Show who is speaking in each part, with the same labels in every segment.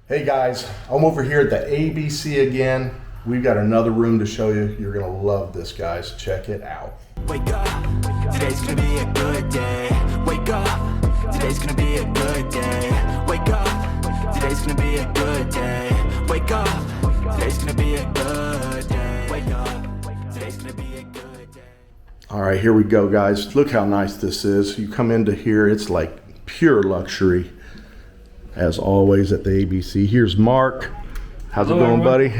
Speaker 1: Hey guys, I'm over here at the ABC again. We've got another room to show you. You're gonna love this, guys. Check it out.
Speaker 2: Wake up, today's gonna be a good day. Wake up, today's gonna be a good day. Wake up, today's gonna be a good day. Wake up, today's gonna be a good day. Wake up, today's gonna be a good day.
Speaker 1: All right, here we go, guys. Look how nice this is. You come into here, it's like pure luxury, as always at the ABC. Here's Mark. How's it going, buddy?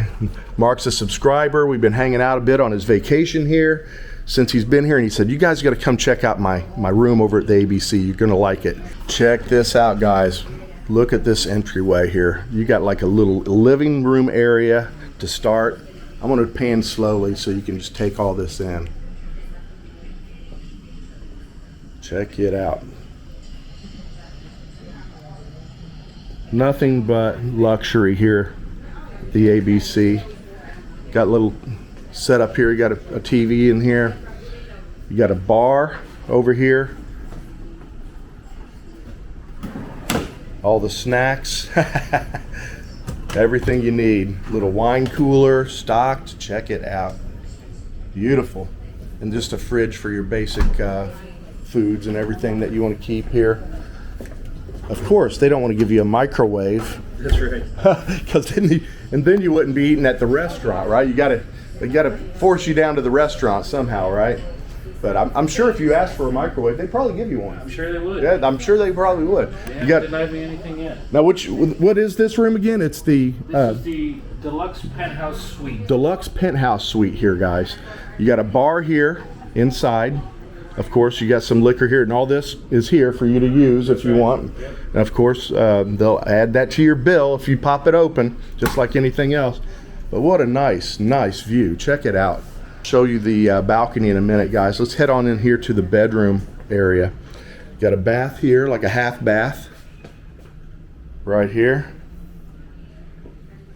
Speaker 1: Mark's a subscriber. We've been hanging out a bit on his vacation here since he's been here, and he said, you guys got to come check out my room over at the ABC. You're gonna like it. Check this out, guys. Look at this entryway here. You got like a little living room area to start. I'm gonna pan slowly so you can just take all this in. Check it out. Nothing but luxury here at the ABC. Got a little setup here. You got a TV in here. You got a bar over here. All the snacks. Everything you need. Little wine cooler stocked. Check it out. Beautiful. And just a fridge for your basic foods and everything that you want to keep here. Of course, they don't want to give you a microwave.
Speaker 3: That's right.
Speaker 1: Because then you wouldn't be eating at the restaurant, right? They gotta force you down to the restaurant somehow, right? But I'm sure if you asked for a microwave, they'd probably give you one.
Speaker 3: I'm sure they would.
Speaker 1: Yeah, I'm sure they probably would.
Speaker 3: They
Speaker 1: You
Speaker 3: haven't
Speaker 1: got
Speaker 3: denied me anything yet.
Speaker 1: now. What is this room again? It's the
Speaker 3: This is the deluxe penthouse suite.
Speaker 1: deluxe penthouse suite here, guys. You got a bar here inside. Of course, you got some liquor here, and all this is here for you to use if you want. And of course, they'll add that to your bill if you pop it open, just like anything else. But what a nice view. Check it out. Show you the balcony in a minute, guys. Let's head on in here to the bedroom area. Got a bath here, like a half bath, right here.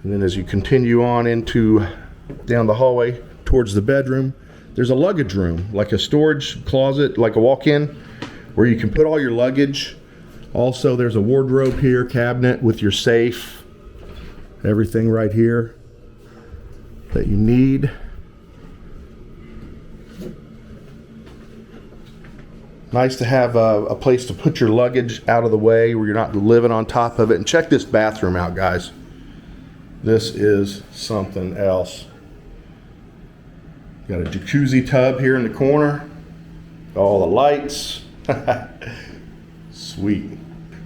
Speaker 1: And then as you continue on down the hallway towards the bedroom, there's a luggage room, like a storage closet, like a walk-in, where you can put all your luggage. Also, there's a wardrobe here, cabinet with your safe, everything right here that you need. Nice to have a place to put your luggage out of the way where you're not living on top of it. And check this bathroom out, guys. This is something else. Got a jacuzzi tub here in the corner. All the lights. Sweet.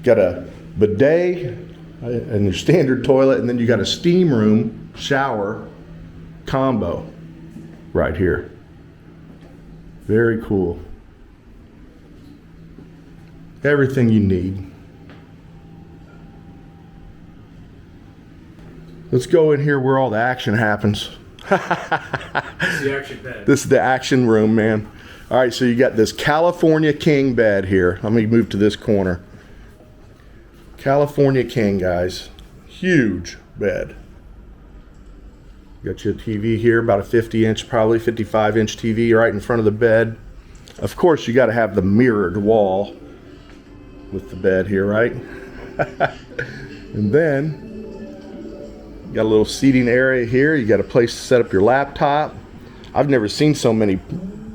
Speaker 1: Got a bidet and your standard toilet, and then you got a steam room shower combo right here. Very cool. Everything you need. Let's go in here where all the action happens.
Speaker 3: The action bed.
Speaker 1: This is the action room, man. All right, so you got this California King bed here. Let me move to this corner. California King, guys. Huge bed. Got your TV here, about a 50-inch, probably 55-inch TV right in front of the bed. Of course, you got to have the mirrored wall with the bed here, right? And then you got a little seating area here. You got a place to set up your laptop. I've never seen so many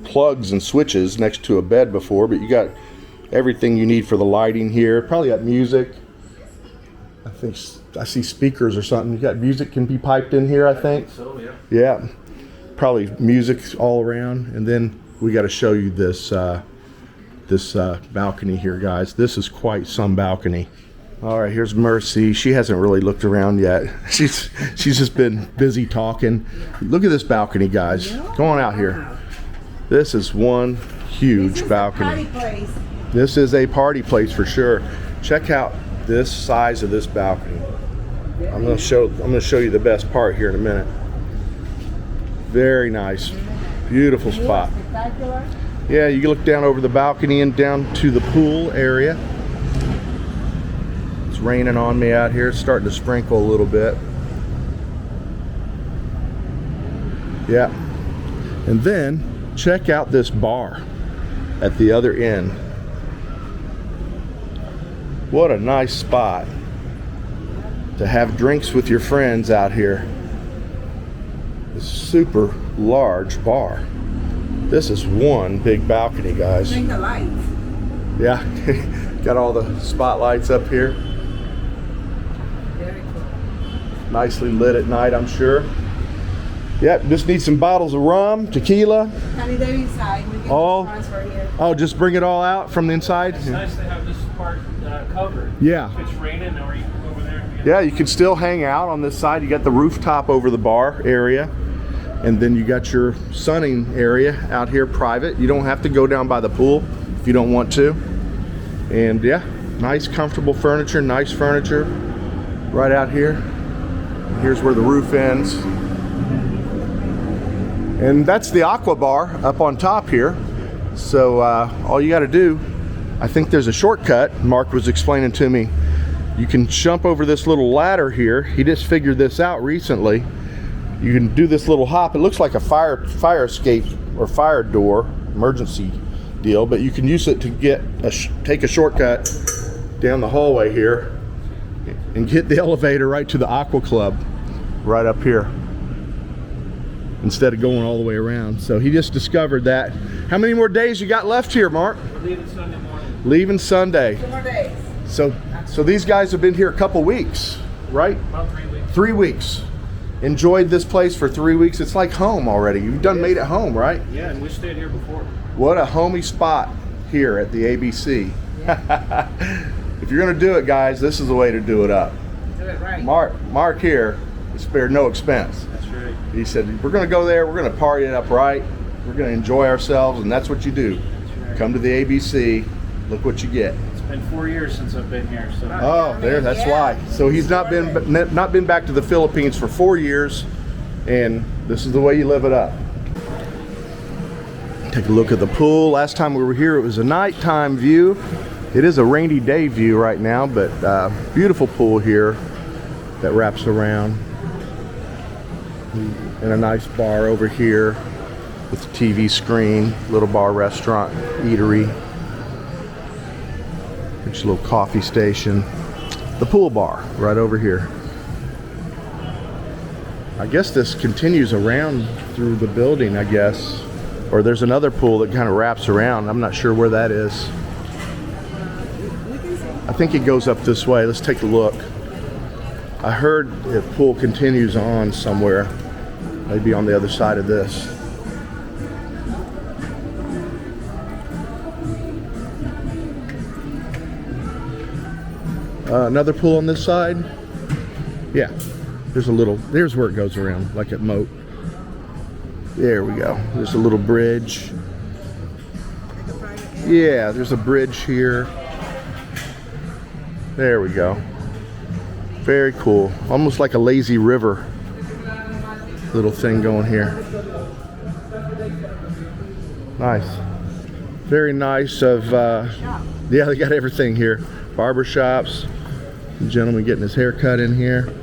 Speaker 1: plugs and switches next to a bed before, but you got everything you need for the lighting here. Probably got music. I think I see speakers or something. You got music can be piped in here, I think.
Speaker 3: So, yeah.
Speaker 1: Yeah. Probably music all around. And then we got to show you this balcony here, guys. This is quite some balcony. All right, here's Mercy. She hasn't really looked around yet. She's just been busy talking. Look at this balcony, guys. Go on out here. This is one huge balcony. This is a party place for sure. Check out this size of this balcony. I'm gonna show you the best part here in a minute. Very nice, beautiful spot. Yeah, you can look down over the balcony and down to the pool area. It's raining on me out here. It's starting to sprinkle a little bit. Yeah. And then check out this bar at the other end. What a nice spot. to have drinks with your friends out here. This super large bar. This is one big balcony, guys.
Speaker 4: Bring the lights.
Speaker 1: Yeah, got all the spotlights up here.
Speaker 4: Very cool.
Speaker 1: Nicely lit at night, I'm sure. Yep, just need some bottles of rum, tequila.
Speaker 4: Honey, they're inside. We can
Speaker 1: All-
Speaker 4: transfer here.
Speaker 1: Oh, just bring it all out from the inside?
Speaker 3: It's nice to have this part covered.
Speaker 1: Yeah.
Speaker 3: If it's raining, or you can go over there. And
Speaker 1: Yeah, you can still hang out on this side. You got the rooftop over the bar area. And then you got your sunning area out here private. You don't have to go down by the pool if you don't want to. And yeah, nice comfortable furniture, nice furniture right out here. Here's where the roof ends. And that's the aqua bar up on top here. So all you got to do, I think there's a shortcut. Mark was explaining to me. You can jump over this little ladder here. He just figured this out recently. You can do this little hop. It looks like a fire escape or fire door emergency deal, but you can use it to take a shortcut down the hallway here and get the elevator right to the Aqua Club right up here instead of going all the way around. So he just discovered that. How many more days you got left here, Mark?
Speaker 3: we're leaving Sunday morning.
Speaker 1: Leaving Sunday.
Speaker 4: 2 more days.
Speaker 1: So these guys have been here a couple weeks, right?
Speaker 3: About 3 weeks.
Speaker 1: 3 weeks. Enjoyed this place for 3 weeks. It's like home already. You've done made it home, right?
Speaker 3: Yeah, and we stayed here before.
Speaker 1: What a homey spot here at the ABC. If you're gonna do it, guys, this is the way to do it up.
Speaker 4: Do it right.
Speaker 1: Mark here spared no expense.
Speaker 3: That's right.
Speaker 1: He said, we're gonna go there, we're gonna party it up right, we're gonna enjoy ourselves, and that's what you do.
Speaker 3: That's right.
Speaker 1: Come to the ABC, look what you get.
Speaker 3: It's been 4 years since I've been here, so.
Speaker 1: Oh, there, that's
Speaker 4: Yeah.
Speaker 1: why. So he's not been back to the Philippines for 4 years, and this is the way you live it up. Take a look at the pool. Last time we were here, it was a nighttime view. It is a rainy day view right now, but beautiful pool here that wraps around. And a nice bar over here with a TV screen, little bar, restaurant, eatery. There's a little coffee station. The pool bar right over here. I guess this continues around through the building, I guess. Or there's another pool that kind of wraps around. I'm not sure where that is. I think it goes up this way. Let's take a look. I heard the pool continues on somewhere. Maybe on the other side of this. Another pool on this side. Yeah, there's where it goes around, like at Moat. There we go. There's a little bridge. Yeah, there's a bridge here. There we go. Very cool. Almost like a lazy river little thing going here. Nice. Very nice yeah, they got everything here. Barber shops. Gentleman getting his hair cut in here.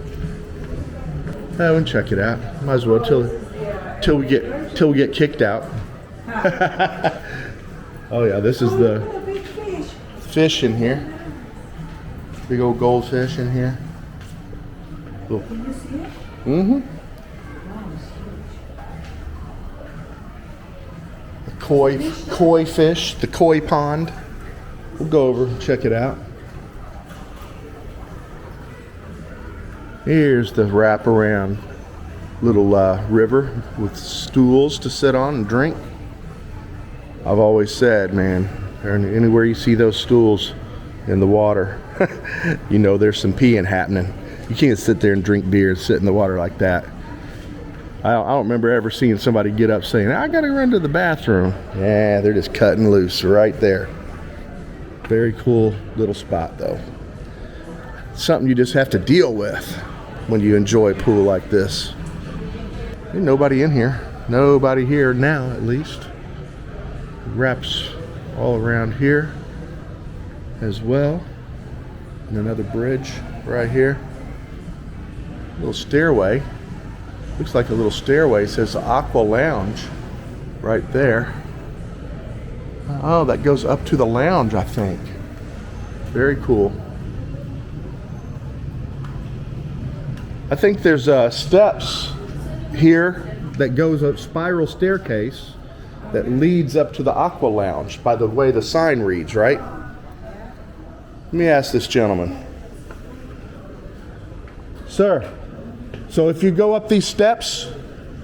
Speaker 1: Oh, and check it out. Might as well till we get kicked out. Oh yeah, this is the fish in here. Big old goldfish in here. Cool. Mm-hmm. The koi fish, the koi pond. We'll go over and check it out. Here's the wraparound little river with stools to sit on and drink. I've always said, man, anywhere you see those stools in the water, you know there's some peeing happening. You can't sit there and drink beer and sit in the water like that. I don't remember ever seeing somebody get up saying, I gotta run to the bathroom. Yeah, they're just cutting loose right there. Very cool little spot though. Something you just have to deal with when you enjoy a pool like this. Ain't nobody in here. Nobody here now, at least. Wraps all around here as well. And another bridge right here. Little stairway. Looks like a little stairway. It says Aqua Lounge right there. Oh, that goes up to the lounge, I think. Very cool. I think there's steps here that goes a spiral staircase that leads up to the Aqua Lounge by the way the sign reads, right? Let me ask this gentleman. Sir, so if you go up these steps,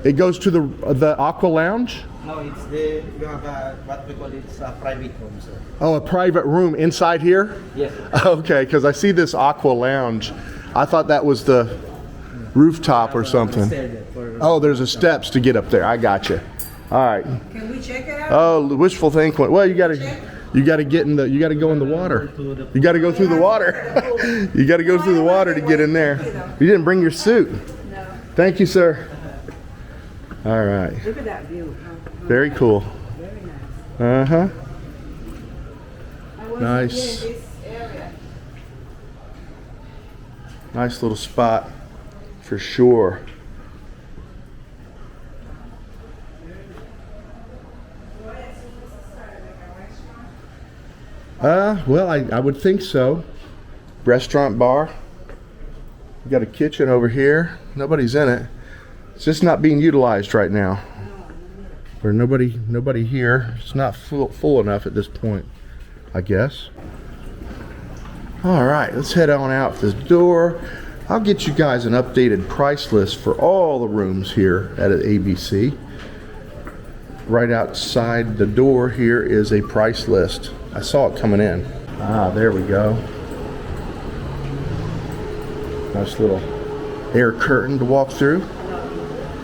Speaker 1: it goes to the Aqua Lounge?
Speaker 5: No, it's you have what we call a private room, sir.
Speaker 1: Oh, a private room inside here?
Speaker 5: Yes.
Speaker 1: Okay, because I see this Aqua Lounge. I thought that was the rooftop or something. Oh, there's a steps to get up there. I got you. All right.
Speaker 4: Can we check it out?
Speaker 1: Oh, wishful thinking. Well, you gotta get in the. You gotta go in the water. You gotta go through the water. You gotta go through the water to get in there. You didn't bring your suit.
Speaker 4: No.
Speaker 1: Thank you, sir. All right.
Speaker 4: Look at that view.
Speaker 1: Very cool.
Speaker 4: Very nice.
Speaker 1: Uh-huh.
Speaker 4: I was
Speaker 1: Nice.
Speaker 4: here in this area.
Speaker 1: Nice little spot for sure. Well, I would think so. Restaurant bar. We got a kitchen over here. Nobody's in it. It's just not being utilized right now. Or nobody here. It's not full enough at this point, I guess. All right, let's head on out this door. I'll get you guys an updated price list for all the rooms here at ABC. Right outside the door here is a price list. I saw it coming in. Ah, there we go. Nice little air curtain to walk through.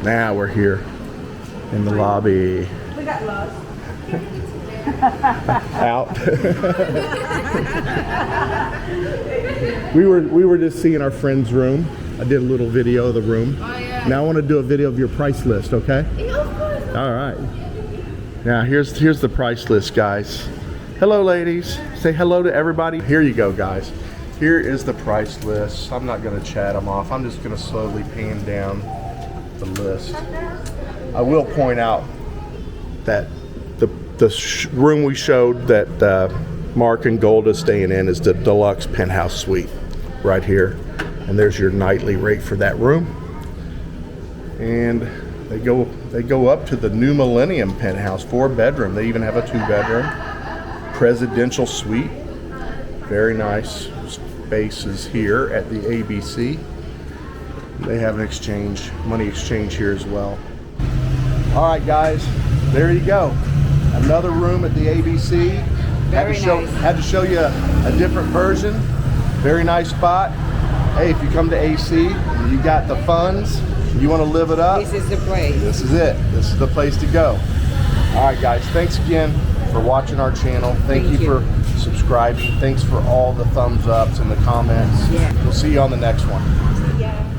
Speaker 1: Now we're here in the lobby.
Speaker 4: We got lost.
Speaker 1: Out. we were just seeing our friend's room. I did a little video of the room.
Speaker 4: Oh, yeah.
Speaker 1: Now I want to do a video of your price list, okay?
Speaker 4: Yeah, of course.
Speaker 1: All right. Now here's the price list, guys. Hello, ladies. Say hello to everybody. Here you go, guys. Here is the price list. I'm not going to chat them off. I'm just going to slowly pan down the list. I will point out that the room we showed that Mark and Gold is staying in is the deluxe penthouse suite right here, and there's your nightly rate for that room. And they go up to the new Millennium penthouse, 4-bedroom. They even have a 2-bedroom presidential suite. Very nice spaces here at the ABC. They have an money exchange here as well. All right, guys, there you go. Another room at the ABC. Had to show you a different version. Very nice spot. Hey, if you come to AC, and you got the funds, you want to live it up.
Speaker 4: This is the place.
Speaker 1: This is it. This is the place to go. All right, guys. Thanks again for watching our channel. Thank you for subscribing. Thanks for all the thumbs ups and the comments.
Speaker 4: Yeah.
Speaker 1: We'll see you on the next one.
Speaker 4: Yeah.